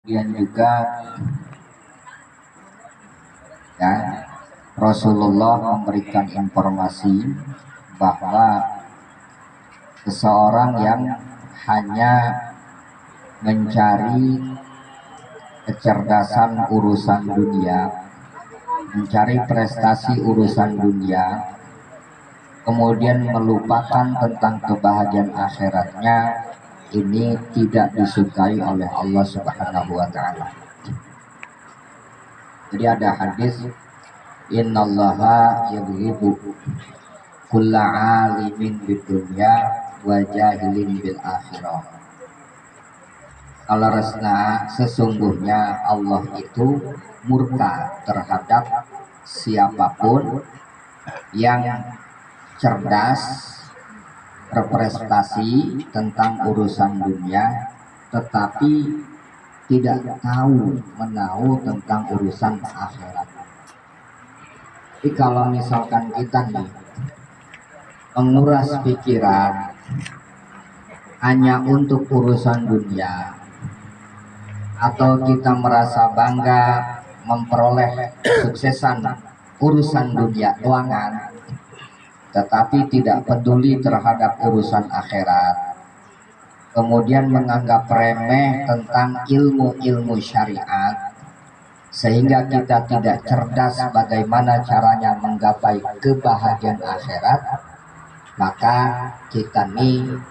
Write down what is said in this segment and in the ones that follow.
Kemudian juga ya, Rasulullah memberikan informasi bahwa seseorang yang hanya mencari kecerdasan urusan dunia, mencari prestasi urusan dunia, kemudian melupakan tentang kebahagiaan akhiratnya, ini tidak disukai oleh Allah Subhanahu wa taala. Jadi ada hadis, innallaha yubghidu kulla alimin bidunya wa jahilin bil akhirah. Kalau resna, sesungguhnya Allah itu murka terhadap siapapun yang cerdas, berprestasi tentang urusan dunia, tetapi tidak tahu menahu tentang urusan akhirat. Jadi kalau misalkan kita nih menguras pikiran hanya untuk urusan dunia, atau kita merasa bangga memperoleh kesuksesan urusan dunia keuangan, tetapi tidak peduli terhadap urusan akhirat, kemudian menganggap remeh tentang ilmu-ilmu syariat, sehingga kita tidak cerdas bagaimana caranya menggapai kebahagiaan akhirat, maka kita nih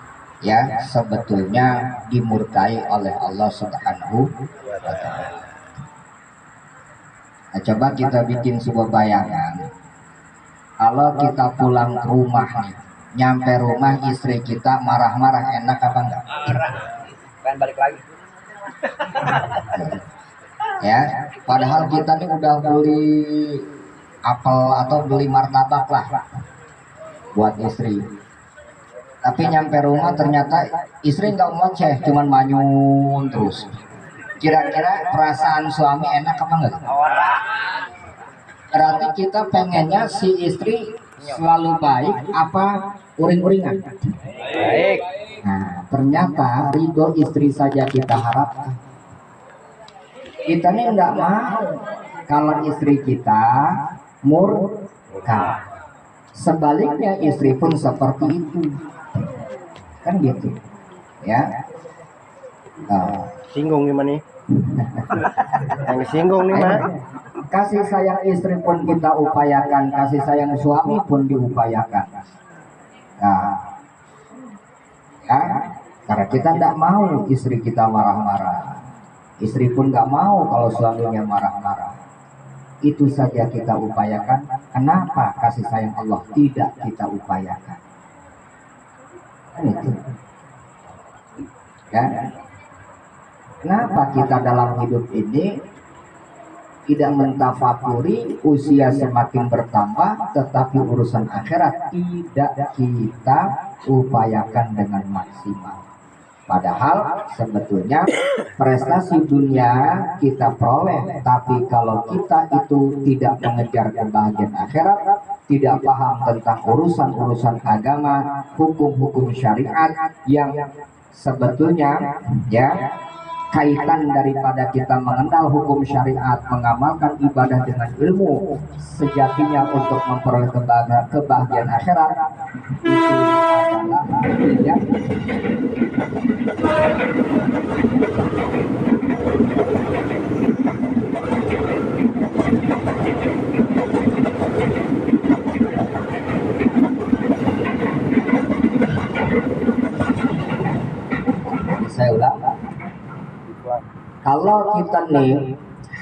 ya sebetulnya dimurkai oleh Allah Subhanahu wa taala. Nah, coba kita bikin sebuah bayangan. Kalau kita pulang ke rumah nih, nyampe rumah istri kita marah-marah, enak apa enggak? Marah. Pengen balik lagi. Ya, padahal kita nih udah beli apel atau beli martabak lah buat istri. Tapi nyampe rumah ternyata istri nggak ngoceh, cuman manyun terus. Kira-kira perasaan suami enak apa enggak? Berarti kita pengennya si istri selalu baik apa uring-uringan? Baik. Nah, ternyata ridho istri saja kita harapkan. Kita nih nggak mau kalau istri kita murka. Sebaliknya istri pun seperti itu. Kan gitu ya. Singgung gimana nih? Yang singgung nih mah. Kasih sayang istri pun kita upayakan, kasih sayang suami pun diupayakan. Nah, ya, karena kita tidak mau istri kita marah-marah, istri pun nggak mau kalau suaminya marah-marah. Itu saja kita upayakan. Kenapa kasih sayang Allah tidak kita upayakan? Itu ya, kenapa kita dalam hidup ini tidak mentafakuri usia semakin bertambah, tetapi urusan akhirat tidak kita upayakan dengan maksimal. Padahal sebetulnya prestasi dunia kita peroleh, tapi kalau kita itu tidak mengejar kebahagiaan akhirat, tidak paham tentang urusan-urusan agama, hukum-hukum syariat yang sebetulnya ya kaitan daripada kita mengenal hukum syariat, mengamalkan ibadah dengan ilmu sejatinya untuk memperoleh kebahagiaan akhirat, itu adalah yang saya ulang. Kalau kita nih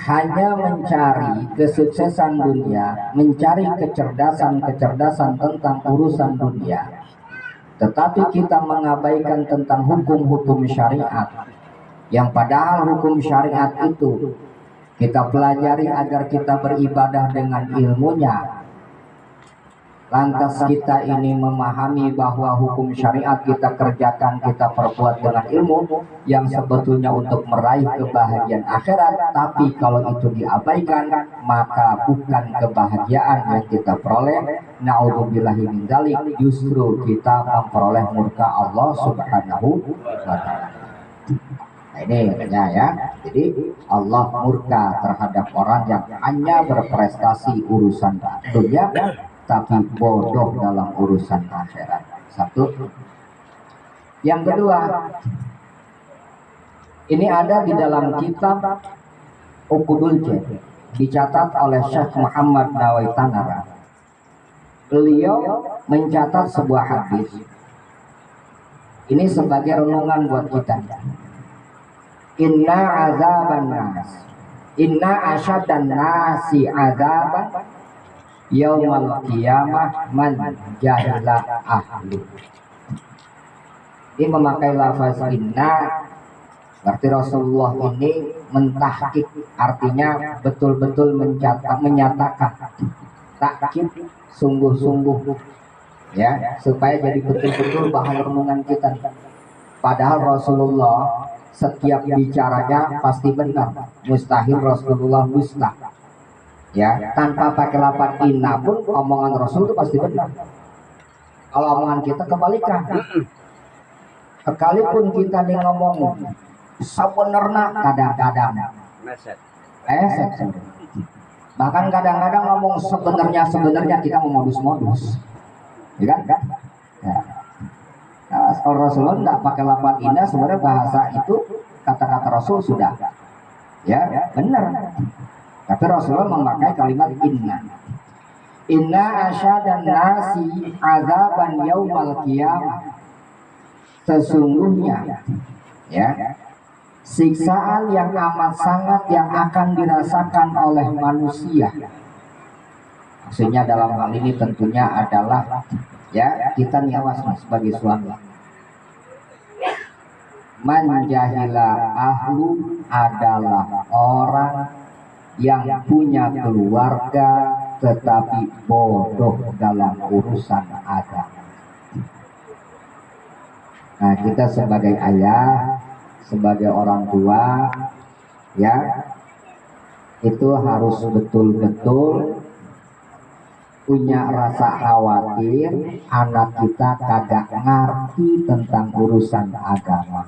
hanya mencari kesuksesan dunia, mencari kecerdasan tentang urusan dunia, tetapi kita mengabaikan tentang hukum-hukum syariat, yang padahal hukum syariat itu kita pelajari agar kita beribadah dengan ilmunya. Lantas kita ini memahami bahwa hukum syariat kita kerjakan, kita perbuat dengan ilmu yang sebetulnya untuk meraih kebahagiaan akhirat, tapi kalau itu diabaikan maka bukan kebahagiaan yang kita peroleh. Na'udzubillahi min dzalik, justru kita memperoleh murka Allah Subhanahu wa taala. Nah, ini katanya ya. Jadi Allah murka terhadap orang yang hanya berprestasi urusan dunia tapi bodoh dalam urusan akhirat. Satu. Yang kedua, ini ada di dalam kitab Uqudul Jin, dicatat oleh Syekh Muhammad Nawaitanara. Beliau mencatat sebuah hadis. Ini sebagai renungan buat kita. Inna azaban nas, inna asyadan nasi azaban yaumal qiyamah man jahila ahli. Ini memakai lafaz inna, berarti Rasulullah ini mentahqiq, artinya betul-betul menyatakan takkid sungguh-sungguh ya, supaya jadi betul-betul bahan renungan kita. Padahal Rasulullah setiap bicaranya pasti benar, mustahil Rasulullah dusta ya, tanpa pakai lafaz inna pun omongan Rasul itu pasti benar. Kalau omongan kita kebalikan, sekalipun kita nih ngomong sebenarnya kadang-kadang bahkan kadang-kadang ngomong sebenarnya kita mau modus-modus ya kan? Ya. Nah, kalau Rasulullah tidak pakai lafaz inna, sebenarnya bahasa itu kata-kata Rasul sudah ya benar, tapi Rasulullah memakai kalimat inna. Inna asyadan nasi azaban yaumal qiyamah, sesungguhnya ya siksaan yang amat sangat yang akan dirasakan oleh manusia. Maksudnya dalam hal ini tentunya adalah ya kita nih awas sebagai suami. Man jahila ahlu adalah orang yang punya keluarga tetapi bodoh dalam urusan agama. Nah, kita sebagai ayah, sebagai orang tua ya itu harus betul-betul punya rasa khawatir anak kita kagak ngerti tentang urusan agama.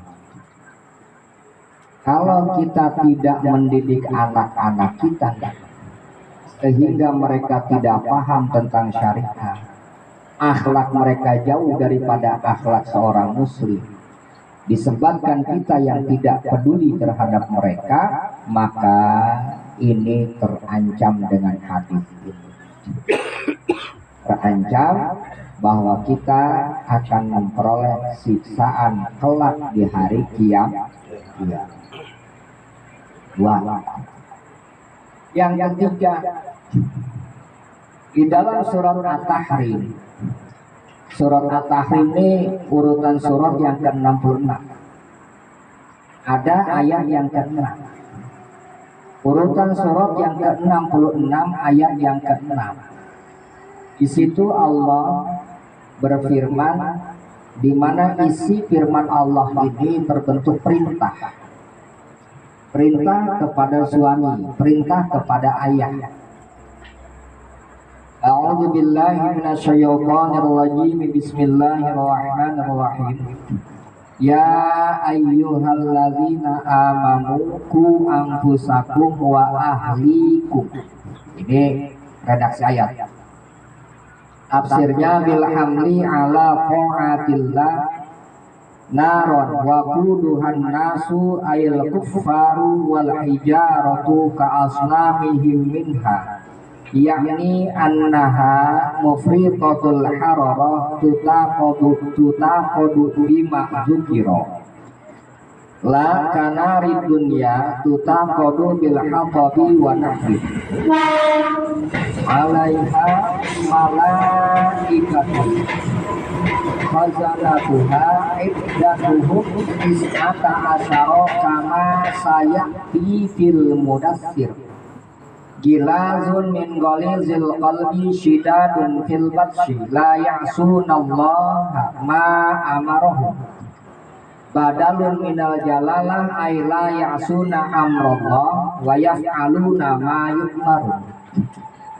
Kalau kita tidak mendidik anak-anak kita sehingga mereka tidak paham tentang syariat, akhlak mereka jauh daripada akhlak seorang muslim, disebabkan kita yang tidak peduli terhadap mereka, maka ini terancam dengan hadis ini. Terancam bahwa kita akan memperoleh siksaan kelak di hari kiamat. Wah. Yang ketiga, di dalam surat At-Tahrim. Surat At-Tahrim ini urutan surat yang ke-66. Ada ayat yang ke-6. Urutan surat yang ke-66 ayat yang ke-6. Di situ Allah berfirman, di mana isi firman Allah ini berbentuk perintah. Perintah kepada suami, perintah kepada ayah. A'udzu billahi minasyaitonir rajim. Bismillahirrahmanirrahim. Ya ayyuhalladzina amanu qu anfusakum wa ahlikum. Ini redaksi ayat. Tafsirnya bil hamli ala qa'atillah naron wa quduhan nasu ayil kuffaru wal hijaratu ka asnamihim minha, yakni annaha mufritatul hararah tutaqadu bima dzukira la kanari dunya tutaqadu bil hatabi wa nahwi alaiha malaikatun khazanatuha iddatuhum is'ata asyara kama sayati fil mudassir gilazun min galizil qalbi syidadun fil batshi la ya'sunallaha ma amarahum badalun minal jalalah ay la ya'suna amrallah wa yaf'aluna ma yu'marun.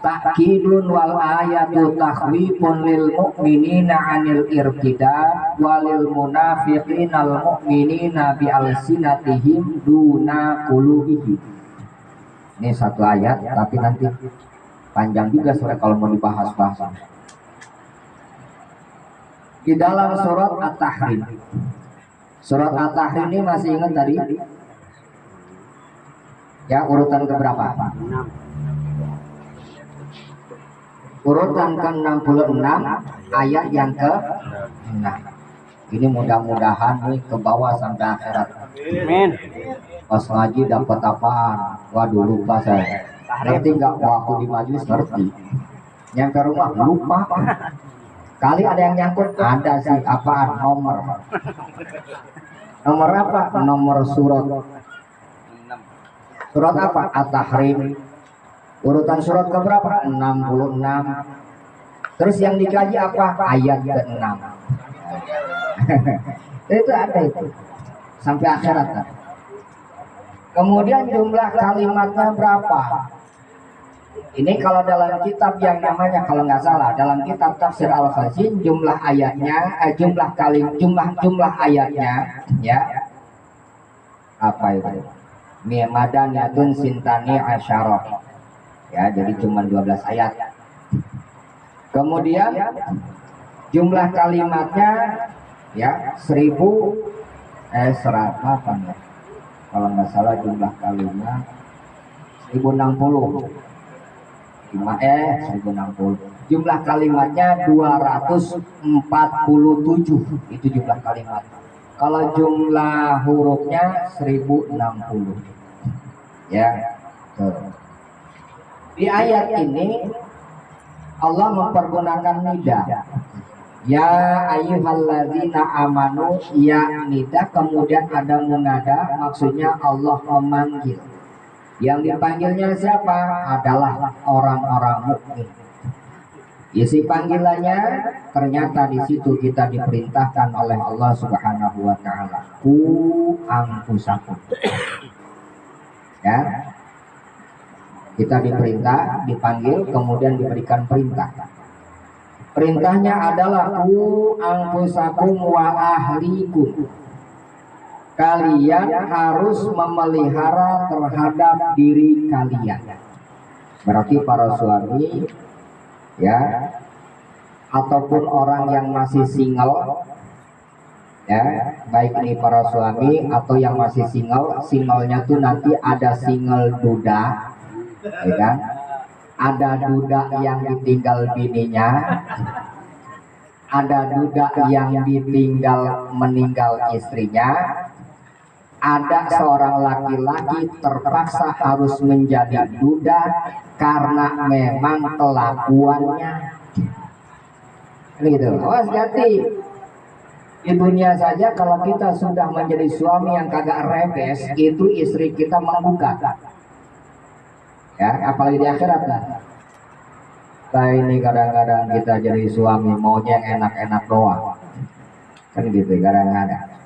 Ta'kidun wal ayatu takhwifun lil mu'minina 'anil irtidad walil munafiqina al mu'minina bi alsinatihim duna qulubihim. Ini satu ayat tapi nanti panjang juga soalnya kalau mau dibahas-bahas. Di dalam surat At-Tahrim. Surat At-Tahrim ini masih ingat tadi? Ya, urutan keberapa? Urutan ke-66 ayat yang ke-6. Ini mudah-mudahan nih ke bawah sampai akhirat. Amin. Pas ngaji dapat apaan? Waduh, lupa saya. Nanti nggak waktu di majelis ngerti. Yang ke rumah lupa. Kali ada yang nyangkut, ada sih apaan? Nomor. Nomor apa? Nomor surat. Surat apa? At-Tahrim. Urutan surat ke berapa? 66. Terus yang dikaji apa? Ayat ke-6. Itu ada itu. Sampai akhirat. Kan? Kemudian jumlah kalimatnya berapa? Ini kalau dalam kitab yang namanya, kalau nggak salah, dalam kitab Tafsir Al-Khazin jumlah ayatnya, jumlah ayatnya, ya apa itu? Madaniyatun sintani asyarah. Ya, jadi cuma 12 ayat. Kemudian jumlah kalimatnya ya 100 ya. Kalau nggak salah jumlah kalimat 1060. 1060. Jumlah kalimatnya 247. Itu jumlah kalimat. Kalau jumlah hurufnya 1060. Ya. Tuh. Di ayat ini Allah mempergunakan nida. Ya ayyuhalladzina amanu, ya nida, kemudian ada munada, maksudnya Allah memanggil. Yang dipanggilnya siapa? Adalah orang-orang mukmin. Isi panggilannya ternyata di situ kita diperintahkan oleh Allah Subhanahu wa taala. Ku anfusakum. Ya. Kita diperintah, dipanggil, kemudian diberikan perintah. Perintahnya adalah ku anfusakum wa ahlikum. Kalian harus memelihara terhadap diri kalian. Berarti para suami, ya, ataupun orang yang masih single, ya, baik ini para suami atau yang masih single, singlenya tuh nanti ada single duda, ya kan? Ada duda yang ditinggal bininya, ada duda yang ditinggal meninggal istrinya, ada seorang laki-laki terpaksa harus menjadi duda karena memang kelakuannya. Gitu. Awas hati. Di dunia saja kalau kita sudah menjadi suami yang kagak rebes, itu istri kita menggugat. Ya, apalagi di akhirat lah. Nah, ini kadang-kadang kita jadi suami maunya yang enak-enak doang. Kan gitu kadang-kadang.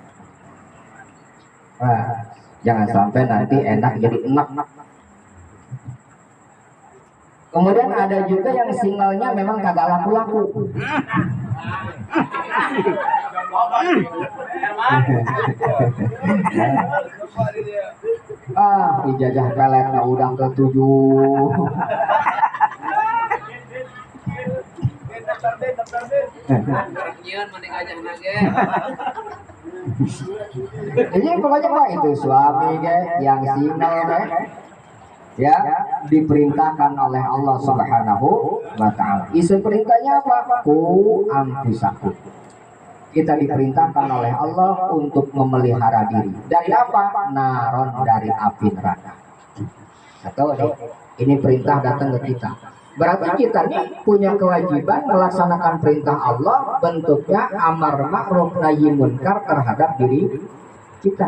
Nah, jangan sampai nanti enak jadi enak. Kemudian ada juga yang singlenya memang kagak laku-laku. Ijazah peletnya udang ke-7. Jadi pokoknya mah itu suami yang single ya diperintahkan oleh Allah Subhanahu wa taala. Isi perintahnya apa? Ku anfusakum. Kita diperintahkan oleh Allah untuk memelihara diri. Dari apa? Naron, dari api neraka. Atau ini perintah datang ke kita. Berarti kita nih punya kewajiban melaksanakan perintah Allah, bentuknya amar ma'ruf nahi munkar terhadap diri kita.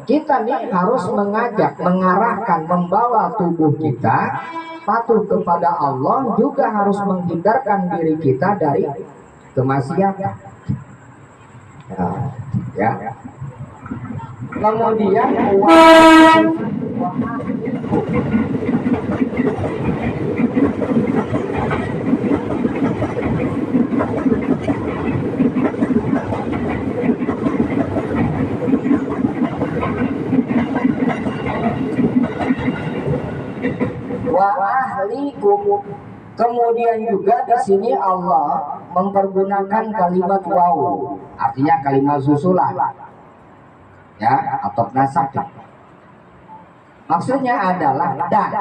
Kita nih harus mengajak, mengarahkan, membawa tubuh kita patuh kepada Allah, juga harus menghindarkan diri kita dari kemaksiatan. Ya. Kemudian wa ahlikum. Kemudian juga di sini Allah mempergunakan kalimat waw, artinya kalimat susulan, ya, atau nasab. Maksudnya adalah dan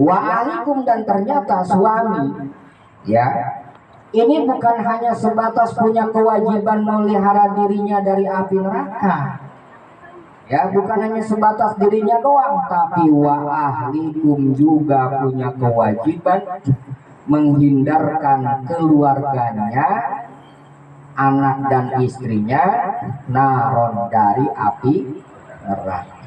wa ahlikum, dan ternyata suami, ya, ini bukan hanya sebatas punya kewajiban memelihara dirinya dari api neraka, ya, bukan hanya sebatas dirinya doang, tapi wa ahlikum juga punya kewajiban menghindarkan keluarganya, anak dan istrinya, naron, dari api neraka.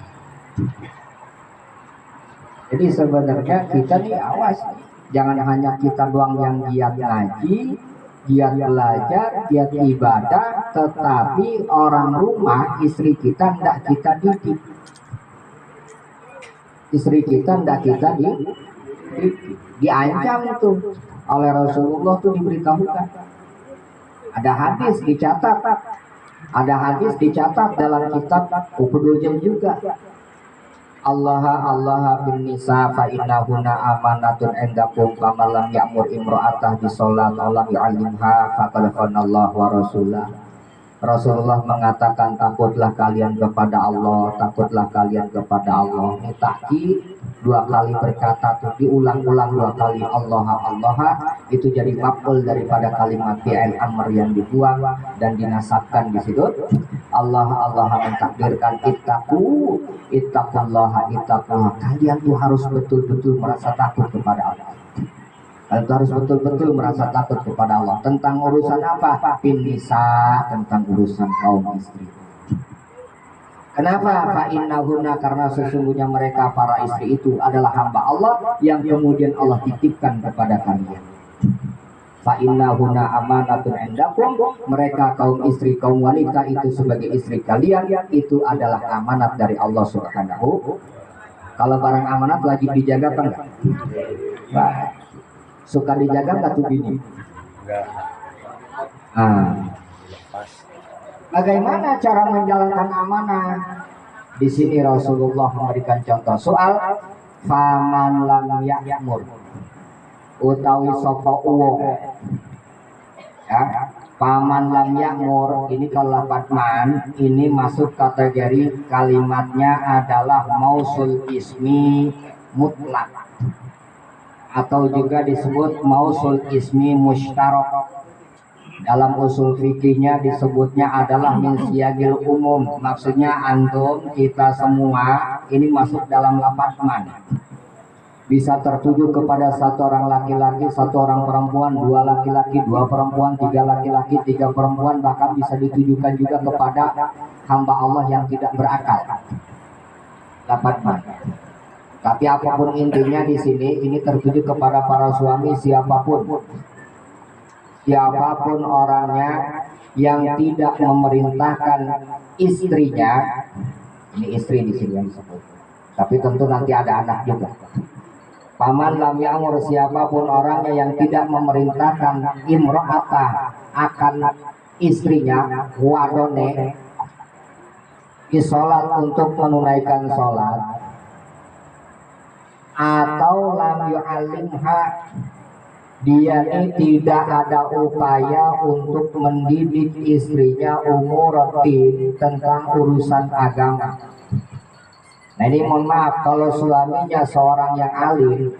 Jadi sebenarnya kita nih awas, jangan hanya kita doang yang giat ngaji, giat belajar, giat ibadah, tetapi orang rumah, istri kita hendak kita didik. Istri kita hendak kita diancam itu oleh Rasulullah, tuh diberitahukan. Ada hadis dicatat, dalam kitab Ubudul juga. Allah bin nisa fa innahuna amanatun indakum kama lam ya'mur imra'atah bi sholat Allah yu'allimha faqad Allah wa rasulah. Rasulullah mengatakan, takutlah kalian kepada Allah, takutlah kalian kepada Allah. Ini takkid, dua kali berkata, tuh diulang-ulang dua kali, Allah, itu jadi maf'ul daripada kalimat fi'il amr yang dibuang dan dinasabkan di situ. Allah mentakdirkan ittaqullah. Kalian tuh harus betul-betul merasa takut kepada Allah. Kalian tuh harus betul-betul merasa takut kepada Allah. Tentang urusan apa? Nisa, tentang urusan kaum istri. Kenapa? Fa'innahuna, karena sesungguhnya mereka para istri itu adalah hamba Allah yang kemudian Allah titipkan kepada kalian. Fa'innahuna amanatun indakum, mereka kaum istri, kaum wanita itu sebagai istri kalian, itu adalah amanat dari Allah Subhanahu. Kalau barang amanat lagi dijaga apa enggak? Baik. Suka dijaga nggak tuh bini? Enggak. Bagaimana cara menjalankan amanah? Di sini Rasulullah memberikan contoh soal faman lam ya'mur utawi sapa uwong, ya, paman lam ya'mur ini kalau lafaz man ini masuk kategori kalimatnya adalah mausul ismi mutlak atau juga disebut mausul ismi musytarak. Dalam usul fikihnya disebutnya adalah min siyagil umum, maksudnya antum, kita semua ini masuk dalam lafaz man. Bisa tertuju kepada satu orang laki-laki, satu orang perempuan, dua laki-laki, dua perempuan, tiga laki-laki, tiga perempuan, bahkan bisa ditujukan juga kepada hamba Allah yang tidak berakal. Lafaz man. Tapi apapun intinya di sini ini tertuju kepada para suami, siapapun orangnya yang tidak memerintahkan istrinya, ini istri di sini yang disebut. Tapi tentu nanti ada anak juga. Paman lam ya'mur, siapapun orangnya yang tidak memerintahkan imra'atah akan istrinya, wadone sholat untuk menunaikan sholat, atau lam yu'allimha, dia ini tidak ada upaya untuk mendidik istrinya umuruddin, tentang urusan agama. Nah ini mohon maaf, kalau suaminya seorang yang alim,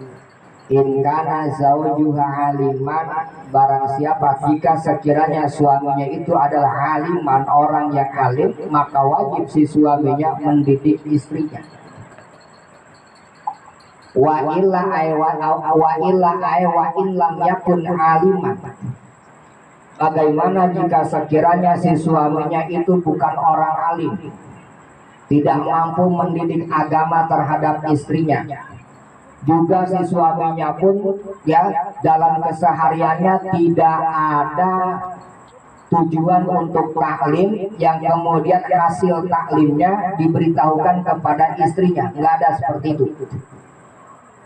in kana zaujuha aliman, barang siapa jika sekiranya suaminya itu adalah aliman, orang yang alim, maka wajib si suaminya mendidik istrinya. Wa illa illam yakun aliman. Bagaimana jika sekiranya si suaminya itu bukan orang alim, tidak mampu mendidik agama terhadap istrinya, juga si suaminya pun ya dalam kesehariannya tidak ada tujuan untuk taklim yang kemudian hasil taklimnya diberitahukan kepada istrinya, nggak ada seperti itu.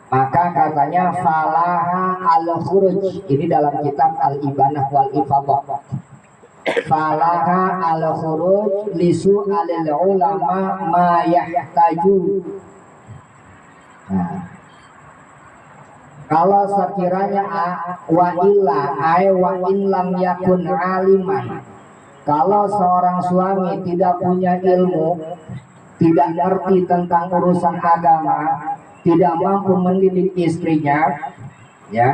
Maka katanya falaha al-khuruj, ini dalam kitab al-ibanah wal ifadah, falaha al-khuruj lisu alil ulama ma yahtaju. Nah, Kalau sekiranya wa illa ay wa in lam yakun aliman, kalau seorang suami tidak punya ilmu, tidak ngerti tentang urusan agama, tidak mampu mendidik istrinya, ya,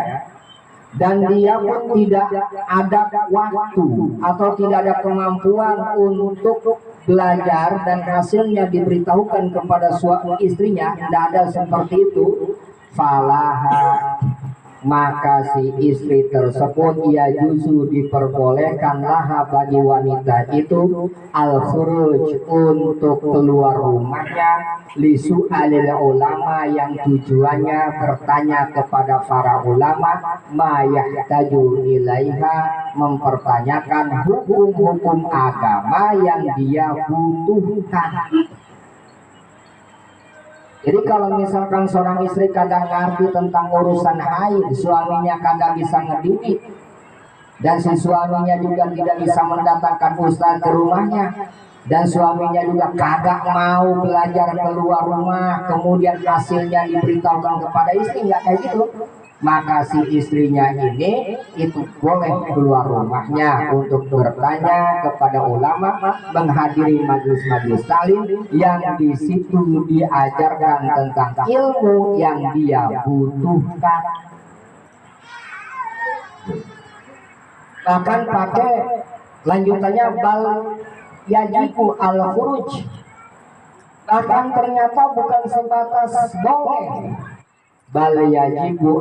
dan dia pun tidak ada waktu atau tidak ada kemampuan untuk belajar dan hasilnya diberitahukan kepada suami istrinya, tidak ada seperti itu, falaha, maka si istri tersebut ia justru diperbolehkan laha bagi wanita itu al-khuruj untuk keluar rumahnya lisu alil ulama yang tujuannya bertanya kepada para ulama mayahtaju ilaiha, mempertanyakan hukum-hukum agama yang dia butuhkan. Jadi kalau misalkan seorang istri kadang ngerti tentang urusan haid, suaminya kadang bisa ngedidik, dan si suaminya juga tidak bisa mendatangkan ustaz ke rumahnya, dan suaminya juga kagak mau belajar keluar rumah, kemudian hasilnya diberitahukan kepada istri, nggak kayak gitu, maka si istrinya ini itu boleh keluar rumahnya untuk bertanya kepada ulama, menghadiri majelis-majelis taklim yang di situ diajarkan tentang ilmu yang dia butuhkan. Bahkan pakai lanjutannya bal yajibu al khuruj, bahkan ternyata bukan sebatas boleh, bal yajibu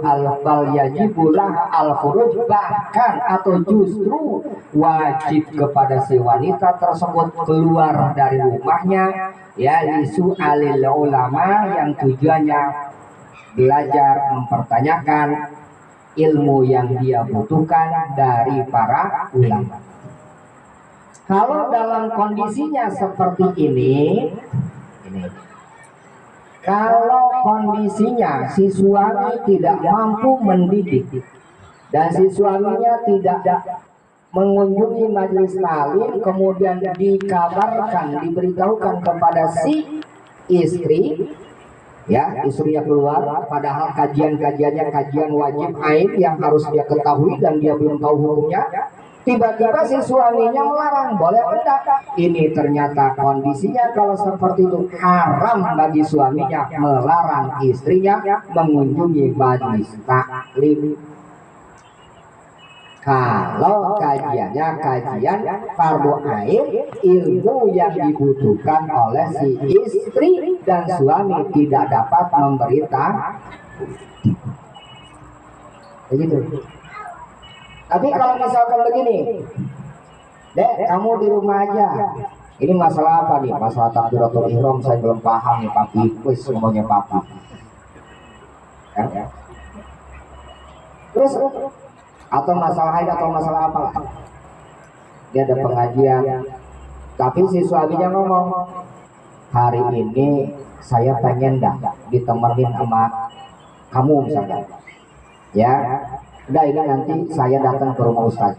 lah al khuruj, bahkan atau justru wajib kepada si wanita tersebut keluar dari rumahnya, ya, lisu alil ulama yang tujuannya belajar, mempertanyakan ilmu yang dia butuhkan dari para ulama. Kalau dalam kondisinya seperti ini, kalau kondisinya si suami tidak mampu mendidik dan si suaminya tidak mengunjungi majelis taklim, kemudian dikabarkan, diberitahukan kepada si istri, ya, istrinya keluar, padahal kajian-kajiannya kajian wajib ain yang harus dia ketahui dan dia belum tahu hukumnya, tiba-tiba si suaminya melarang, boleh enggak? Ini ternyata kondisinya kalau seperti itu haram bagi suaminya melarang istrinya mengunjungi majelis taklim. Kalau kajiannya kajian fardu ain, ilmu yang dibutuhkan oleh si istri dan suami tidak dapat memberitahu. Begitu. Tapi kalau misalkan begini, Dek, kamu di rumah aja. Ini masalah apa nih? Masalah takbiratul ihram saya belum paham nih, papi. Wis semuanya papi. Ya. Terus atau masalah haid atau masalah apa lah, dia ada pengajian, tapi si suaminya ngomong, hari ini saya pengen dah ditemenin sama kamu misalnya, ya udah ini nanti saya datang ke rumah ustaz.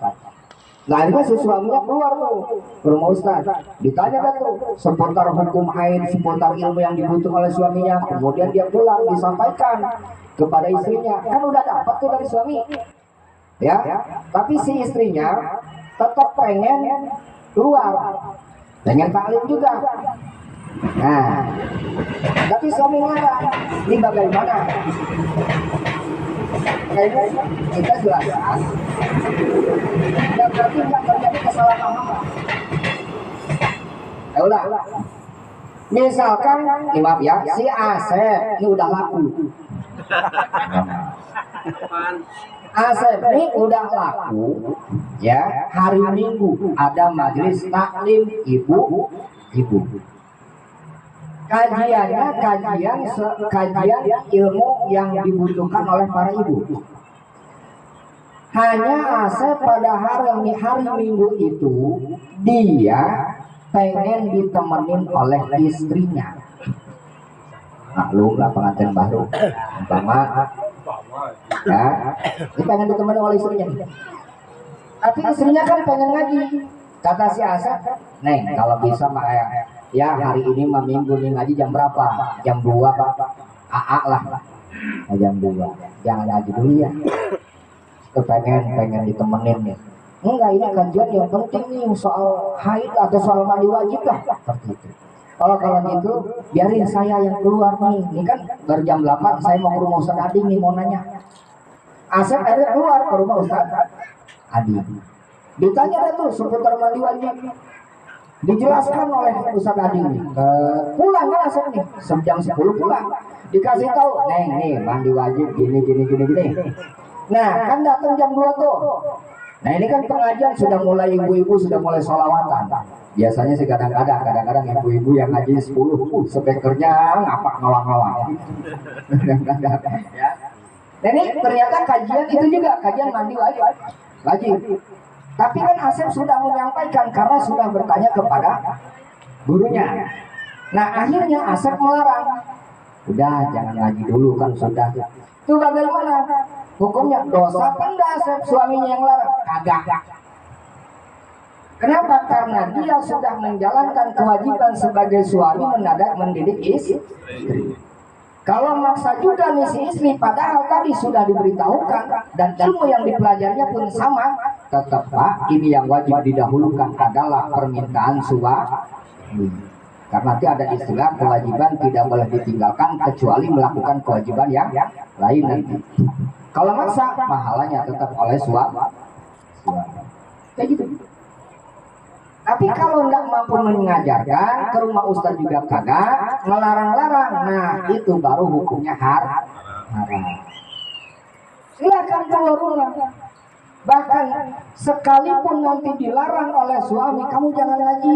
Nah akhirnya si suaminya keluar tuh ke rumah ustaz, ditanya dah tuh seputar hukum haid, seputar ilmu yang dibutuhkan oleh suaminya, kemudian dia pulang disampaikan kepada istrinya, kan udah dapat tuh dari suami, ya, tapi si istrinya tetap pengen keluar, pengen taklim juga. Nah, tapi suami ngarang, ini bagaimana? Kayaknya kita jelaskan, dan berarti nggak terjadi kesalahpahaman. Ya udah, misalkan, ini maaf ya, si Asep ini udah laku. Asep ini udah laku, ya, hari Minggu ada majelis taklim ibu. Kajiannya kajian ilmu yang dibutuhkan oleh para ibu. Hanya Asep pada hari Minggu itu dia pengen ditemenin oleh istrinya. Maklum lah pengantin baru, umpama ya, ini pengen ditemani oleh istrinya. Tapi istrinya kan pengen ngaji. Kata si Asep, Neng kalau bisa mah ya hari ini mah Minggu nih ngaji jam berapa? Jam 2 Pak. AA lah. jam 2 jangan ngaji dulu ya, pengen ditemenin nih. Enggak, ini kajian yang penting nih, soal haid atau soal mandi wajib lah, seperti itu. Oh kalau gitu biarin saya yang keluar nih, ini kan baru jam 8 saya mau ke rumah Ustaz Adi nih, mau nanya. Asep ada keluar ke rumah Ustaz Adi, ditanya dah tuh seputar mandi wajib, dijelaskan oleh Ustaz Adi nih. Pulang kan Asep nih, jam 10 pulang, dikasih tahu, Neng nih mandi wajib gini. Nah kan datang jam 2 tuh. Nah ini kan pengajian sudah mulai, ibu-ibu sudah mulai sholawatan. Biasanya sih kadang-kadang ibu-ibu yang ngaji 10, speakernya ngapak ngawang-ngawang. Ya. Nah ini ternyata kajian itu juga, kajian mandi wajib. Tapi kan Asep sudah menyampaikan karena sudah bertanya kepada gurunya. Nah akhirnya Asep melarang. Udah jangan ngaji dulu kan sudah. Itu bagaimana? Hukumnya dosa pendas suaminya yang larang? Kagak. Kenapa? Karena dia sudah menjalankan kewajiban sebagai suami mendidik istri. Kalau maksa juga nih si istri, padahal tadi sudah diberitahukan dan ilmu yang dipelajarinya pun sama, tetap Pak, ini yang wajib didahulukan adalah permintaan suami. Karena nanti ada istilah kewajiban tidak boleh ditinggalkan kecuali melakukan kewajiban yang lain nanti. Kalau maksa, pahalanya tetap oleh suami. Kayak gitu. Tapi kalau nggak mampu mengajarkan, ke rumah ustaz juga kagak, ngelarang-larang, nah itu baru hukumnya haram. Silakan keluar rumah. Bahkan sekalipun nanti dilarang oleh suami, kamu jangan ngaji.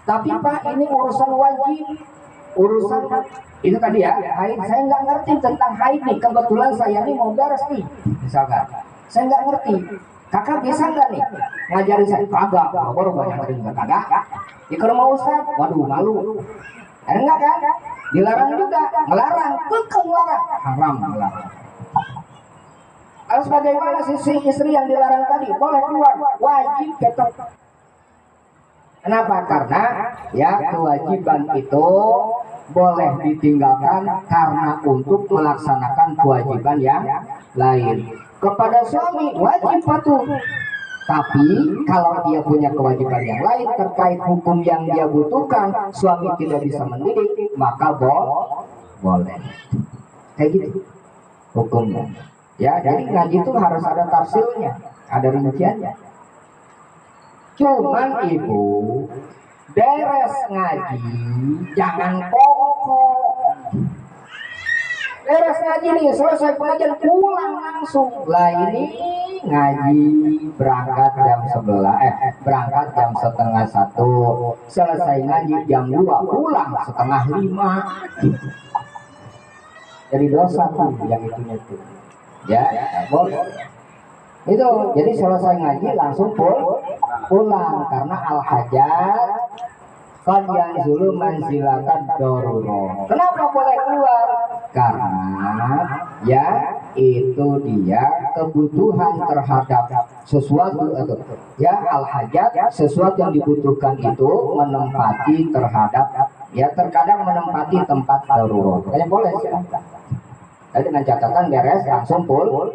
Tapi Pak, ini urusan wajib, urusan itu tadi ya, haid. Saya nggak ngerti tentang haid nih. Kebetulan saya ini mau beres nih, misalkan. Saya nggak ngerti. Kakak bisa nggak nih ngajarin saya? Kagak, baru banyak dari juga kagak. Di rumah ustaz, waduh malu. Ada nggak kan? Dilarang juga, melarang, kekeng larang, haram melarang. Harus bagaimana si istri yang dilarang tadi? Boleh keluar, wajib tetap. Kenapa? Karena ya kewajiban itu boleh ditinggalkan karena untuk melaksanakan kewajiban yang lain. Kepada suami wajib patuh. Tapi kalau dia punya kewajiban yang lain terkait hukum yang dia butuhkan, suami tidak bisa mendidik, maka boleh. Kayak gitu hukumnya. Ya, jadi ngaji itu harus ada tafsirnya, ada rinciannya. Cuman ibu beres ngaji jangan pokok. Beres ngaji nih, selesai pengajian pulang langsung. Lah ini ngaji berangkat jam 11, berangkat jam setengah 1, selesai ngaji jam 2, pulang setengah 5. Jadi dosa tuh yang itunya tuh. Ya, boleh. Itu jadi selesai ngaji langsung pulang karena al-hajat kan yang dulu manzilatan darurat. Kenapa boleh keluar? Karena ya itu dia kebutuhan terhadap sesuatu atau ya al-hajat, sesuatu yang dibutuhkan itu menempati terhadap ya terkadang menempati tempat darurat. Makanya boleh silahkan. Jadi dengan catatan beres langsung pulang.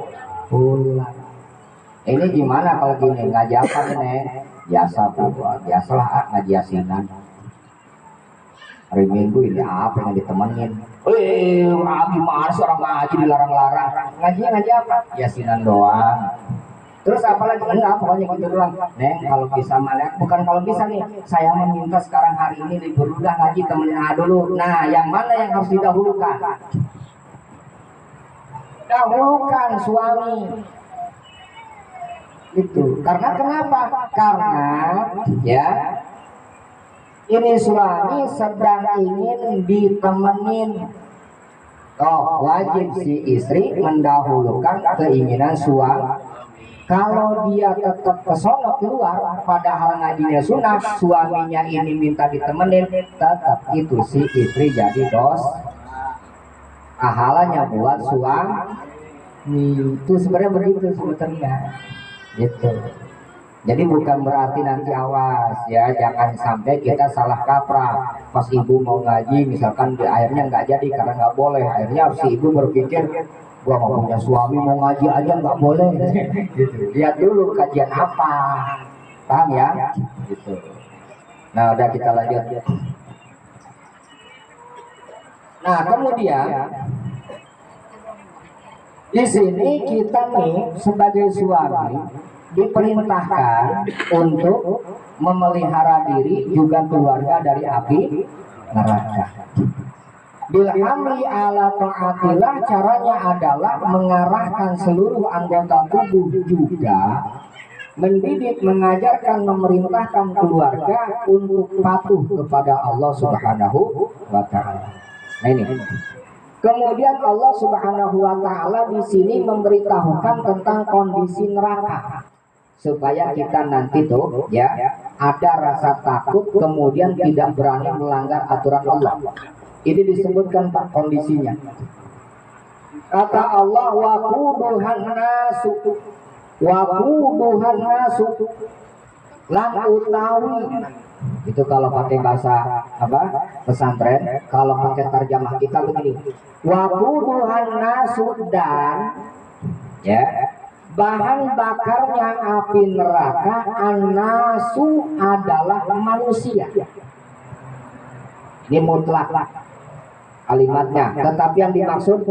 Ini gimana kalau gini, ngaji apa nih? Biasa buat, biasalah ngaji asinan. Hari Minggu ini apa yang ditemenin? Gimana sih orang ngaji dilarang-larang? Ngaji apa? Yasinan doang. Terus apa lagi? Enggak, pokoknya gitu doang. Neng, kalau bisa malah, bukan kalau bisa nih, saya meminta sekarang hari ini libur udah ngaji temenin dulu. Nah, yang mana yang harus didahulukan? Dahulukan suami. Itu karena kenapa? Karena ya ini suami sedang ingin ditemenin. Wajib si istri mendahulukan keinginan suami. Kalau dia tetap kesono keluar padahal ngajinya sunnah, suaminya ini minta ditemenin, tetap itu si istri jadi dosa. Pahalanya buat suami. Itu sebenarnya begitu sebetulnya. Gitu. Jadi bukan berarti nanti awas ya, jangan sampai kita salah kaprah. Pas ibu mau ngaji, misalkan akhirnya nggak jadi karena nggak boleh. Akhirnya si ibu berpikir, gua mau punya suami mau ngaji aja nggak boleh. Gitu. Lihat dulu kajian apa, paham ya? Gitu. Nah, udah kita lanjut. Nah, kemudian di sini kita nih sebagai suami diperintahkan untuk memelihara diri juga keluarga dari api neraka. Bilhamli ala ta'atillah, caranya adalah mengarahkan seluruh anggota tubuh juga mendidik, mengajarkan, memerintahkan keluarga untuk patuh kepada Allah Subhanahu wa taala. Nah ini. Kemudian Allah Subhanahu wa taala di sini memberitahukan tentang kondisi neraka supaya kita nanti tuh ya ada rasa takut kemudian tidak berani melanggar aturan Allah. Ini disebutkan Pak kondisinya. Kata Allah waquduhan nasu lam utawi. Itu kalau pakai bahasa apa pesantren, kalau pakai terjemah kita begini, waquduhan nasu, dan ya bahan bakarnya api neraka an-nasu adalah manusia. Ini mutlak kalimatnya, tetapi yang dimaksud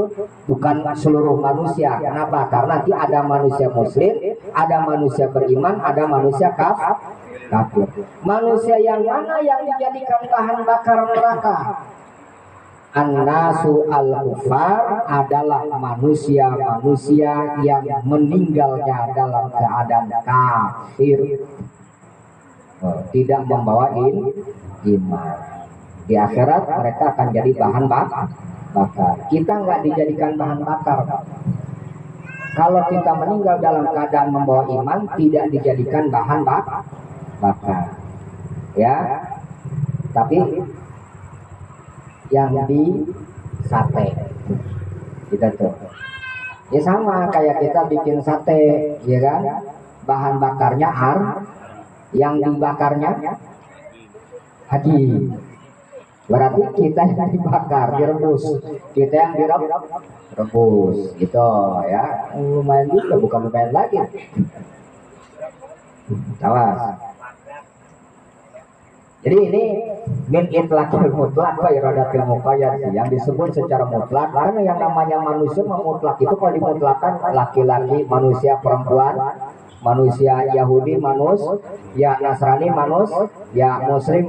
bukan seluruh manusia. Kenapa? Karena nanti ada manusia muslim, ada manusia beriman, ada manusia kafir. Manusia yang mana yang dijadikan bahan bakar neraka? An-nasu al-kufar adalah manusia-manusia yang meninggalnya dalam keadaan kafir, tidak membawa iman. Di akhirat mereka akan jadi bahan bakar. Kita nggak dijadikan bahan bakar. Kalau kita meninggal dalam keadaan membawa iman, tidak dijadikan bahan bakar. Ya, tapi yang di sate kita tuh ya sama kayak kita bikin sate, ya kan? Bahan bakarnya yang dibakarnya haji. Berarti kita yang dibakar, direbus, kita yang direbus, gitu ya. Lumayan juga, bukan lumayan lagi. Awas. Jadi ini min itlaqil mutlak wa iradatil muqayyad, yang disebut secara mutlak karena yang namanya manusia mutlak itu kalau dimutlakkan laki-laki, manusia perempuan, manusia Yahudi, ya Nasrani, ya Muslim,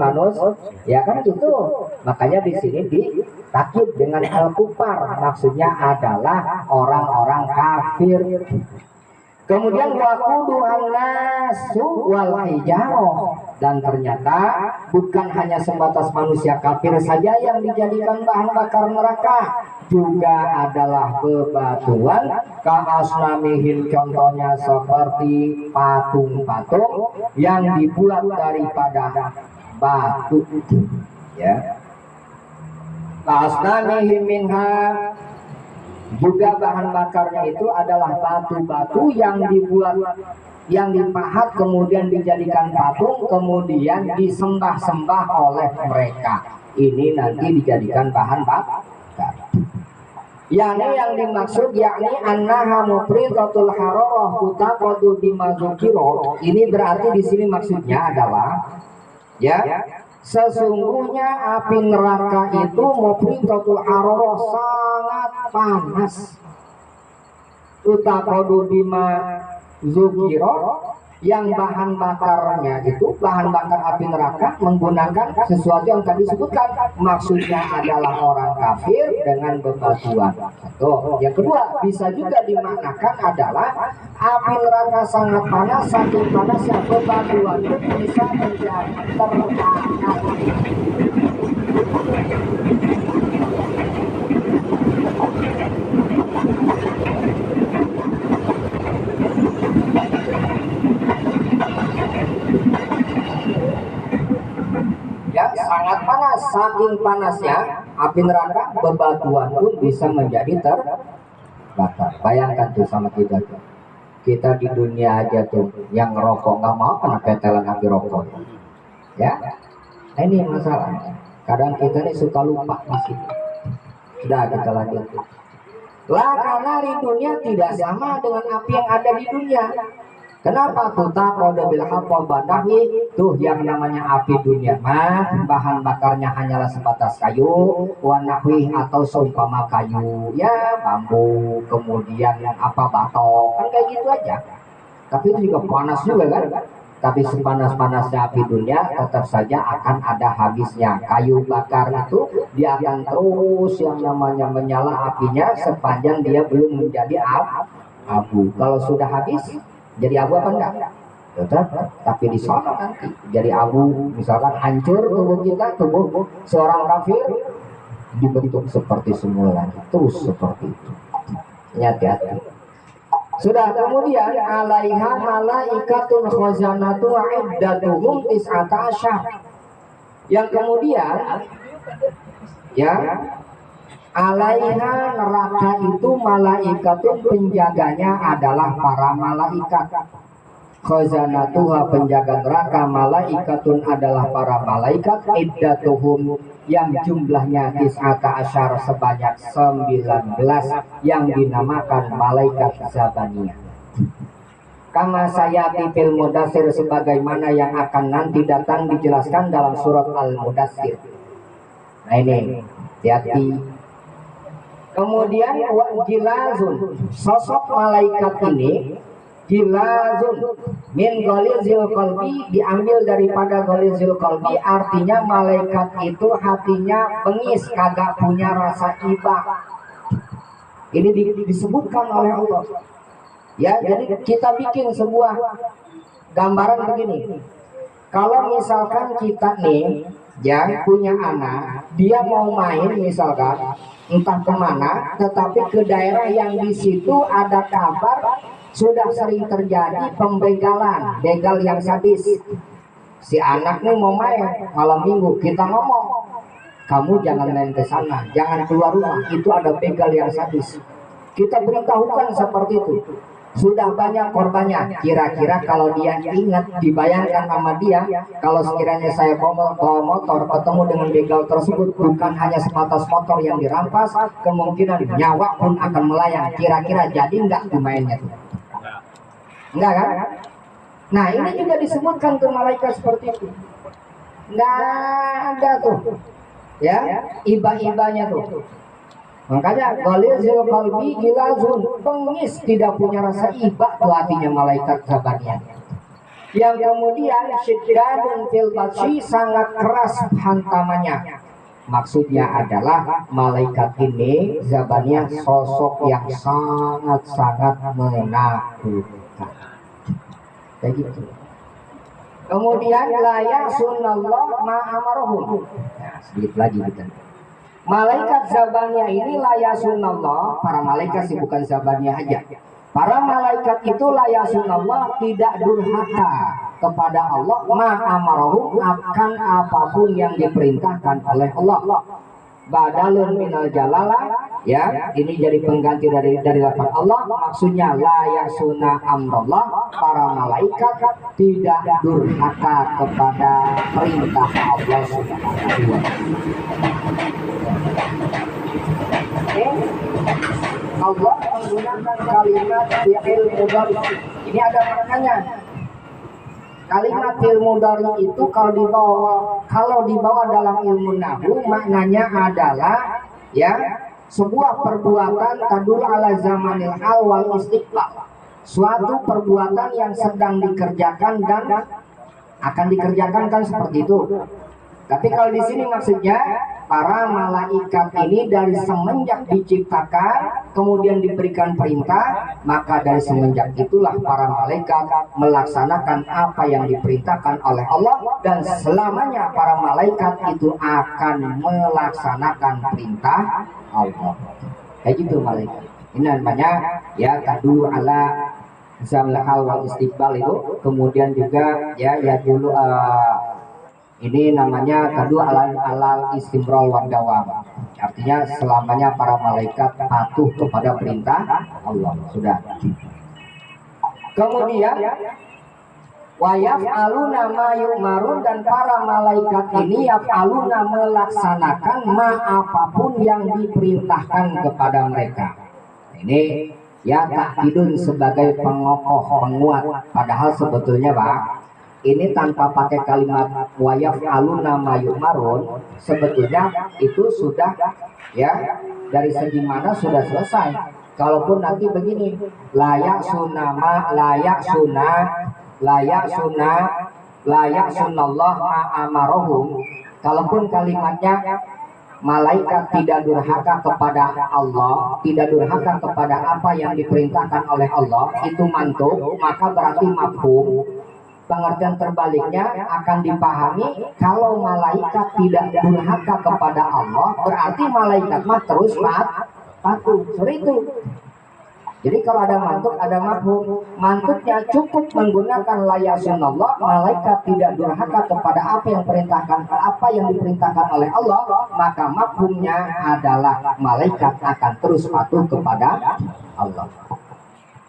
ya kan gitu. Makanya di sini ditakid dengan al-kufar, maksudnya adalah orang-orang kafir. Kemudian waquduhan nasu wal hijarah, dan ternyata bukan hanya sebatas manusia kafir saja yang dijadikan bahan bakar neraka, juga adalah bebatuan ka'asnamihim, contohnya seperti patung-patung yang dibuat daripada batu, ya. Ka'asnamihim minha, juga bahan bakarnya itu adalah batu-batu yang dibuat, yang dipahat kemudian dijadikan patung kemudian disembah-sembah oleh mereka. Ini nanti dijadikan bahan bakar. Yang dimaksud yakni annaha mufridatul hararah tutaqadu bimazukiro. Ini berarti di sini maksudnya adalah ya, sesungguhnya api neraka itu mufridatul hararah, sangat panas. Tutaqadu bimazukiro, yang bahan bakarnya itu bahan bakar api neraka menggunakan sesuatu yang tadi disebutkan, maksudnya adalah orang kafir dengan bebatuan. Satu. Yang kedua bisa juga dimaknakan adalah api neraka sangat panas, saking panasnya bebatuan itu bisa menjadi terpanas. Ya, sangat panas, saking panasnya api neraka bebatuan pun bisa menjadi terbakar. Bayangkan tuh sama kita tuh. Kita di dunia aja tuh yang ngerokok nggak mau kena ketelan api rokok. Ya, nah, ini masalahnya. Kadang kita ini suka lupa di situ. Sudah kita lanjut. Lah karena di dunia tidak sama dengan api yang ada di dunia. Kenapa tuta kode bil haqqa badahi tuh yang namanya api dunia mah bahan bakarnya hanyalah sebatas kayu, wanahwi atau seumpama kayu, ya bambu, kemudian yang apa batok, kan kayak gitu aja. Tapi itu juga panas juga kan. Tapi sepanas-panasnya api dunia tetap saja akan ada habisnya. Kayu bakar itu dia akan terus yang namanya menyala apinya sepanjang dia belum menjadi abu. Kalau sudah habis jadi abu apa enggak? Tetap, tapi di sana nanti jadi abu. Misalkan hancur tubuh kita, tubuh seorang kafir dibentuk seperti semula, terus seperti itu. Hati-hati. Sudah, kemudian alaiha malaikatun khazanatu iddatuhum tis'ata asyar. Yang kemudian ya alaiha neraka itu malaikatun penjaganya adalah para malaikat. Khazanatuha penjaga neraka malaikatun adalah para malaikat iddatuhum yang jumlahnya tis'ata asyar sebanyak 19 yang dinamakan malaikat zabaniyah. Kama sayati fil mudassir sebagaimana yang akan nanti datang dijelaskan dalam surat Al-Mudassir. Nah ini hati-hati. Kemudian jilazun, sosok malaikat ini jilazun min ghalizil qalbi, diambil daripada ghalizil qalbi, artinya malaikat itu hatinya bengis, kagak punya rasa iba. Ini disebutkan oleh Allah. Ya, jadi kita bikin sebuah gambaran begini. Kalau misalkan kita nih ya punya anak, dia mau main misalkan entah kemana, tetapi ke daerah yang di situ ada kabar sudah sering terjadi pembegalan, begal yang sadis. Si anak nih mau main malam minggu, kita ngomong, kamu jangan main ke sana, jangan keluar rumah, itu ada begal yang sadis. Kita beritahukan seperti itu. Sudah banyak korbannya. Kira-kira kalau dia ingat, dibayangkan sama dia, kalau sekiranya saya bawa motor ketemu dengan begal tersebut, bukan hanya sebatas motor yang dirampas, kemungkinan nyawa pun akan melayang. Kira-kira jadi nggak dimainnya tuh? Enggak kan? Nah ini juga disebutkan ke malaikat seperti itu. Nggak ada tuh ya iba-ibanya tuh. Makanya ghalizul qalbi gilazun, bengis, tidak punya rasa iba tuh hatinya malaikat zabaniyah. Yang kemudian syiddadun fil batshi, sangat keras hantamannya. Maksudnya adalah malaikat ini zabaniyah sosok yang sangat-sangat menakutkan. Kayak gitu. Kemudian la ya'sunallah ma amarohum. Nah, sedikit lagi kita. Malaikat zabaniyah ini la ya'sunallah, para malaikat sih bukan zabaniyah aja. Para malaikat itu la ya'sunallah, tidak durhaka kepada Allah, ma amarohum, akan apapun yang diperintahkan oleh Allah. Badalun minal jalala, ya ini jadi pengganti dari lafaz Allah, maksudnya la yasuna amrullah, para malaikat tidak durhaka kepada perintah Allah Subhanahu wa taala. Allah menggunakan kalimat fi'il mudhari. Ini ada maknanya. Kalimat fi'il mudhari itu kalau dibawa dalam ilmu nahwu, maknanya adalah ya sebuah perbuatan tadul ala zamanil hal wal istiqbal. Suatu perbuatan yang sedang dikerjakan dan akan dikerjakan, kan seperti itu. Tapi kalau di sini maksudnya para malaikat ini dari semenjak diciptakan kemudian diberikan perintah, maka dari semenjak itulah para malaikat melaksanakan apa yang diperintahkan oleh Allah, dan selamanya para malaikat itu akan melaksanakan perintah Allah. Kayak gitu malaikat. Ini namanya ya tadulu ala zamil hal wal istiqbal itu. Kemudian juga ya dulu ini namanya tadu alal istimrol wa dawam. Artinya selamanya para malaikat patuh kepada perintah Allah. Sudah. Kemudian wayaf'aluna ma yu'marun, dan para malaikat ini yaf'aluna melaksanakan apapun yang diperintahkan kepada mereka. Ini ya tahdidun sebagai pengokoh, penguat. Padahal sebetulnya Pak, ini tanpa pakai kalimat wayaf'aluna ma yu'marun, sebetulnya itu sudah ya dari segi mana sudah selesai. Kalaupun nanti begini, layak sunallah ma'amarohum, kalaupun kalimatnya malaikat tidak durhaka kepada Allah, tidak durhaka kepada apa yang diperintahkan oleh Allah, itu mantuk, maka berarti mafhum. Pengertian terbaliknya akan dipahami, kalau malaikat tidak durhaka kepada Allah, berarti malaikat mah terus patuh. Seperti itu. Jadi kalau ada mantuk, ada mafhum. Mantuknya cukup menggunakan layasunallah, malaikat tidak durhaka kepada apa yang diperintahkan oleh Allah, maka mafhumnya adalah malaikat akan terus patuh kepada Allah.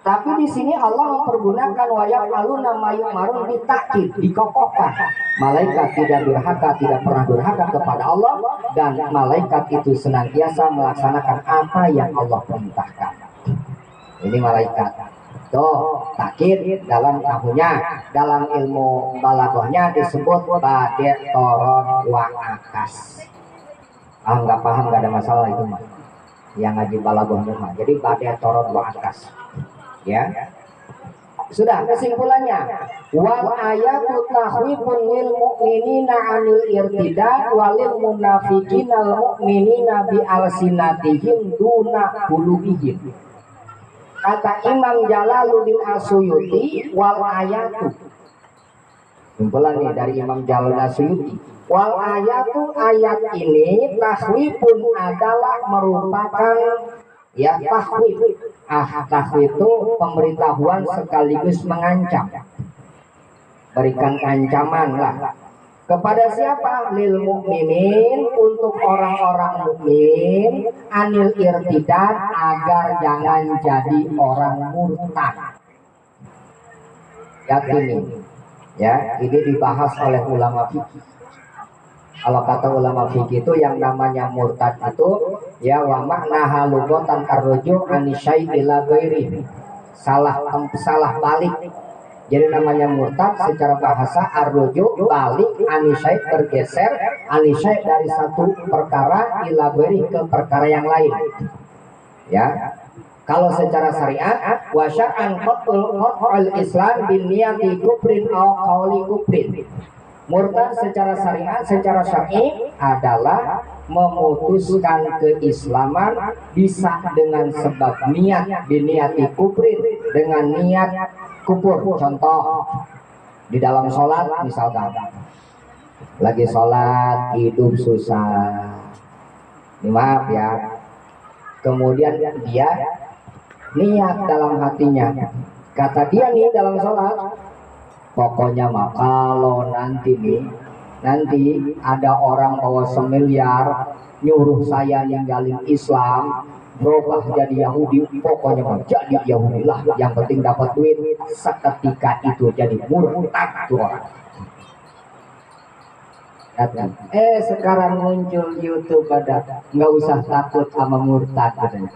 Tapi di sini Allah mempergunakan wayaf'aluna ma yu'marun ditakkid, dikokohkan. Malaikat tidak durhaka, tidak pernah durhaka kepada Allah, dan malaikat itu senantiasa melaksanakan apa yang Allah perintahkan. Ini malaikat. Tuh, takkid dalam tahunya, dalam ilmu balaghahnya disebut bade' torod wa akas. Nggak paham, nggak ada masalah itu mah. Yang ngaji balaghahnya mah. Jadi bade' torod wa akas. Ya, sudah. Kesimpulannya, wal ayatu tahwifun lil mu'minina 'anil irtidad walil munafiqina al mu'minina bi alsinatihim duna qulubihim. Kata Imam Jalaluddin As-Suyuti, wal ayatu, simpulan nih dari Imam Jalaluddin As-Suyuti, wal ayatu, ayat ini tahwifun adalah merupakan ya tahwif. Tahwif itu pemberitahuan sekaligus mengancam, berikan ancaman lah. Kepada siapa? Lil mukminin, untuk orang-orang mukmin, anil irtidad, agar jangan jadi orang murtad. Yakini ya, ini dibahas oleh ulama fikih. Kalau kata ulama fikih itu yang namanya murtad itu ya wa makna halugatan arruju anisyai ila ghairi. Salah balik. Jadi namanya murtad secara bahasa arruju, balik, anisyai bergeser, anisyai dari satu perkara ila ghairi ke perkara yang lain. Ya. Kalau secara syariat wa syar'an qat'ul Islam bin niyati kufrin aw qauli kufrin. Murtad secara syariat, secara syar'i adalah memutuskan keislaman bisa dengan sebab niat, biniati kufrin, dengan niat kufur. Contoh di dalam sholat misalkan, lagi sholat hidup susah, ini maaf ya, kemudian dia niat dalam hatinya, kata dia nih dalam sholat, pokoknya mah kalau nanti ada orang bawa semiliar nyuruh saya ninggalin Islam, berubah jadi Yahudi, pokoknya mah jadi Yahudi lah, yang penting dapat duit. Seketika itu jadi murtad tuh orang. Sekarang muncul YouTube ada, nggak usah takut sama murtad katanya.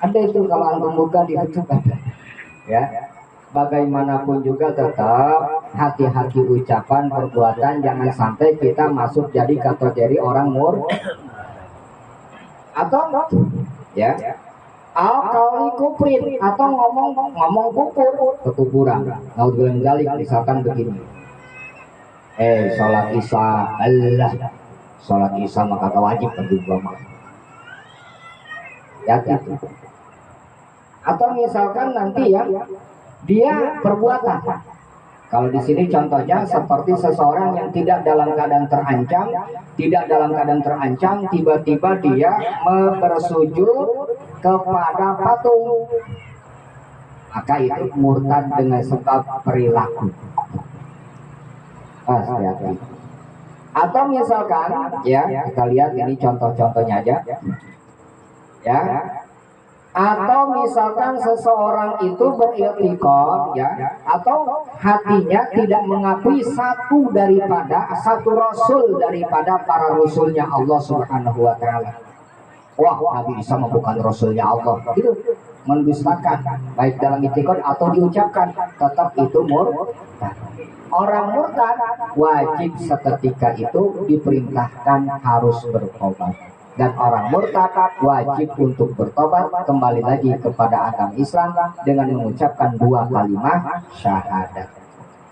Ada itu kalau antum buka di YouTube ada. Ya, bagaimanapun juga tetap hati-hati ucapan, perbuatan, jangan sampai kita masuk jadi kategori orang atau ya al-qauli kufrin, atau ngomong kufur, kekufuran. Naudzubillah dzalik, misalkan begini, sholat isya, Allah, sholat isya maka wajib bagi mah. Ya gitu. Atau misalkan nanti ya dia perbuatan. Kalau di sini contohnya seperti seseorang yang tidak dalam keadaan terancam, tiba-tiba dia bersujud kepada patung, maka itu murtad dengan sebab perilaku. Hati-hati. Atau misalkan ya kita lihat ini contoh-contohnya aja. Ya. Atau misalkan seseorang itu beriktikad ya, atau hatinya tidak mengakui satu rasul daripada para rasulnya Allah Subhanahu wa taala. Wah, Nabi Isa bukan rasulnya Allah. Itu mendustakan baik dalam iktikad atau diucapkan, tetap itu murtad. Orang murtad wajib seketika itu diperintahkan harus bertobat. Dan orang murtad wajib untuk bertobat kembali lagi kepada agama Islam dengan mengucapkan 2 kalimat syahadat.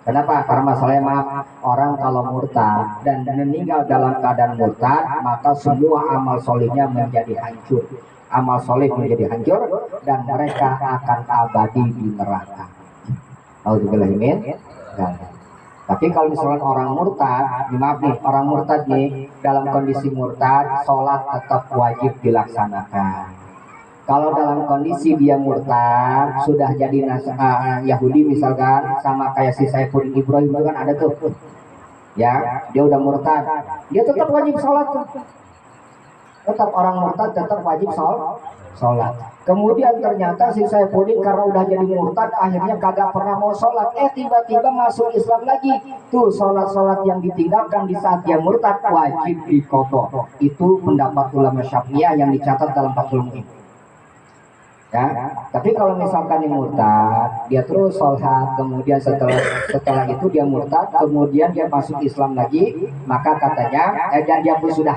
Kenapa? Karena masalahnya maaf, orang kalau murtad dan meninggal dalam keadaan murtad, maka semua amal solehnya menjadi hancur. Amal soleh menjadi hancur dan mereka akan abadi di neraka. Alhamdulillah. Tapi kalau misalnya orang murtad, maaf nih, orang murtad nih dalam kondisi murtad, sholat tetap wajib dilaksanakan. Kalau dalam kondisi dia murtad, sudah jadi Yahudi misalkan, sama kayak si Saiful Ibrahim itu kan ada tuh, ya, dia udah murtad, dia tetap wajib sholat tuh. Tetap orang murtad tetap wajib sholat. Kemudian ternyata si Saifuddin karena udah jadi murtad akhirnya kagak pernah mau sholat. Tiba-tiba masuk Islam lagi. Tuh sholat yang ditinggalkan di saat dia murtad wajib diqadha. Itu pendapat ulama Syafi'iyah yang dicatat dalam Fathul Mu'in. Ya, tapi kalau misalkan dia murtad, dia terus sholat, kemudian setelah itu dia murtad, kemudian dia masuk Islam lagi, maka katanya, dan dia pun sudah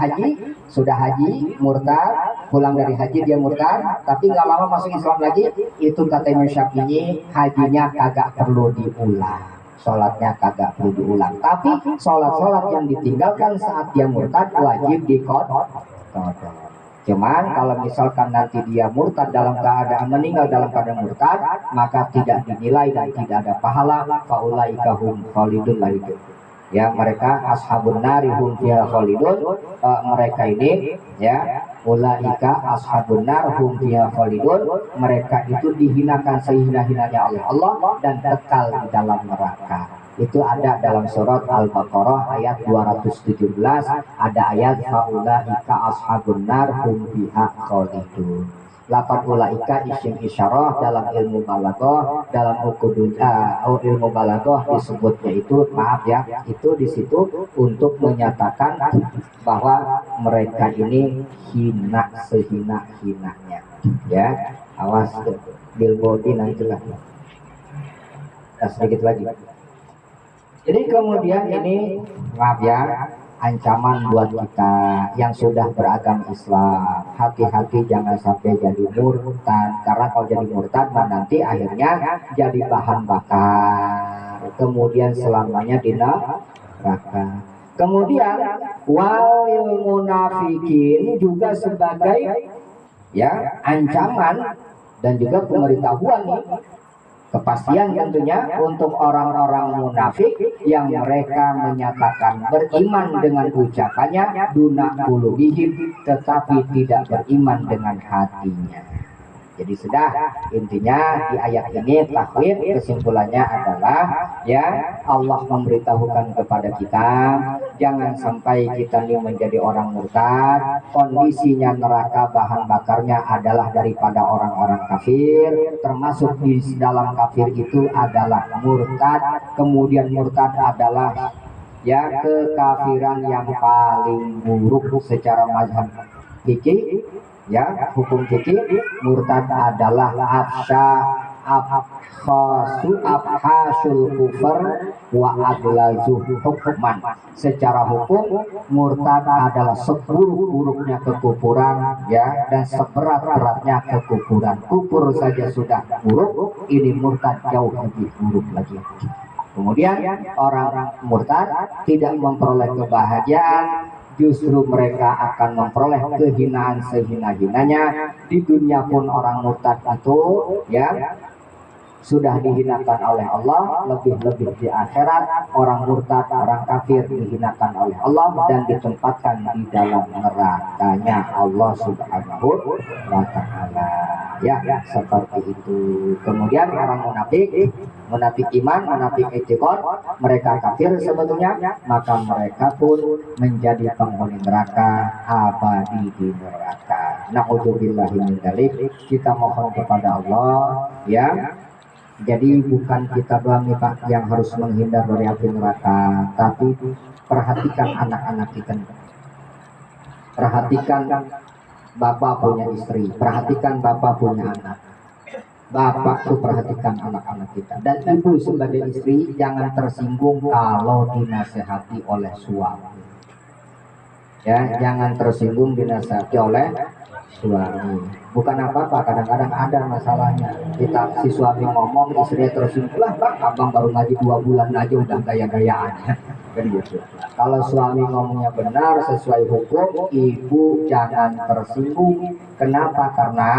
haji, murtad, pulang dari haji dia murtad, tapi nggak lama masuk Islam lagi, itu katanya Syafi'i, hajinya kagak perlu diulang, sholatnya kagak perlu diulang, tapi sholat yang ditinggalkan saat dia murtad wajib diqadha. Cuman kalau misalkan nanti dia murtad dalam keadaan meninggal dalam keadaan murtad, maka tidak dinilai dan tidak ada pahala. Faulaika hum khalidun itu. Ya, mereka ashabun nari hum fiha khalidun. Mereka ini ya, ulaika ashabun nar hum fiha khalidun. Mereka itu dihinakan sehina-hinanya oleh Allah dan kekal di dalam neraka. Itu ada dalam surat Al-Baqarah ayat 217, ada ayat faulaika ashabun nar hum fiha khalidun. Lafaz ulaika isim isyarah dalam ilmu balaghah, dalam ilmu balaghah disebutnya itu, maaf ya, itu di situ untuk menyatakan bahwa mereka ini hina sehina-hinanya. Ya, awas billboard nantilah. Sedikit lagi. Jadi kemudian ini, maaf ya, ancaman buat kita yang sudah beragama Islam. Hati-hati jangan sampai jadi murtad. Karena kalau jadi murtad, nanti akhirnya jadi bahan bakar. Kemudian selamanya di neraka. Kemudian walil munafikin juga sebagai ya ancaman dan juga pemberitahuan nih. Kepastian tentunya untuk orang-orang munafik yang mereka menyatakan beriman dengan ucapannya duna qulubihim, tetapi tidak beriman dengan hatinya. Jadi sudah, intinya di ayat ini takwid kesimpulannya adalah ya Allah memberitahukan kepada kita jangan sampai kita ini menjadi orang murtad. Kondisinya neraka bahan bakarnya adalah daripada orang-orang kafir, termasuk di dalam kafir itu adalah murtad. Kemudian murtad adalah ya kekafiran yang paling buruk secara mazhab fikih. Ya, hukum fikih murtad adalah abhasul kufur wa adlazuh hukman. Secara hukum murtad adalah seburuk-buruknya kekufuran ya, dan seberat-beratnya kekufuran. Kufur saja sudah buruk, ini murtad jauh lebih buruk lagi. Kemudian orang murtad tidak memperoleh kebahagiaan, justru mereka akan memperoleh kehinaan sehina-hinanya. Di dunia pun orang murtad itu ya sudah dihinakan oleh Allah, lebih-lebih di akhirat orang murtad, orang kafir dihinakan oleh Allah dan ditempatkan di dalam nerakanya Allah Subhanahu wa ta'ala. Ya, seperti itu. Kemudian orang munafik iman, munafik i'tiqad, mereka kafir sebetulnya, maka mereka pun menjadi penghuni neraka, abadi di neraka. Na'udzubillahi min dzalik. Kita mohon kepada Allah ya. Jadi bukan kita doang nih Pak yang harus menghindar dari api neraka, tapi perhatikan anak-anak kita. Perhatikan bapak punya istri, perhatikan bapak punya anak. Bapak tuh perhatikan anak-anak kita. Dan ibu sebagai istri jangan tersinggung kalau dinasehati oleh suami. Ya, jangan tersinggung dinasehati oleh suami. Bukan apa-apa, kadang-kadang ada masalahnya. Si suami ngomong, istrinya tersinggung. Lah Bang, abang baru ngaji 2 bulan aja udah gaya-gayaan. Kan gitu. Kalau suami ngomongnya benar sesuai hukum, ibu jangan tersinggung. Kenapa? Karena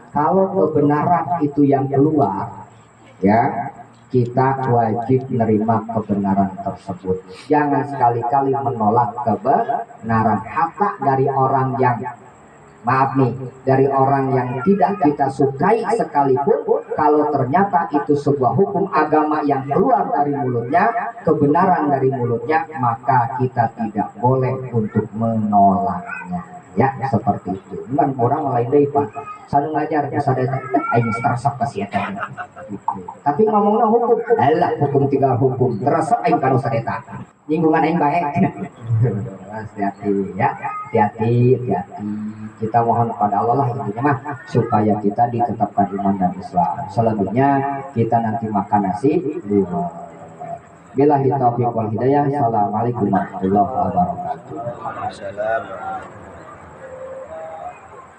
kalau kebenaran itu yang keluar, ya kita wajib menerima kebenaran tersebut. Jangan sekali-kali menolak kebenaran. Hatta dari orang yang, maaf nih, dari orang yang tidak kita sukai sekalipun, kalau ternyata itu sebuah hukum agama yang keluar dari mulutnya, kebenaran dari mulutnya, maka kita tidak boleh untuk menolaknya. Ya, seperti itu. Cuman orang lain deh Pak. Selalu ngajar bisa datang, aing teresap kasih gitu. Tapi ngomongnya hukum, alah hukum 3 hukum. Teresap aing kanu sadeta. Nyinggungan aing bae. Hati-hati ya, hati-hati. Kita mohon kepada Allah lah intinya mah supaya kita ditetapkan iman dan Islam. Selebihnya kita nanti makan nasi di luar. Billahi taufiq wal hidayah. Assalamualaikum warahmatullahi wabarakatuh. Waalaikumsalam.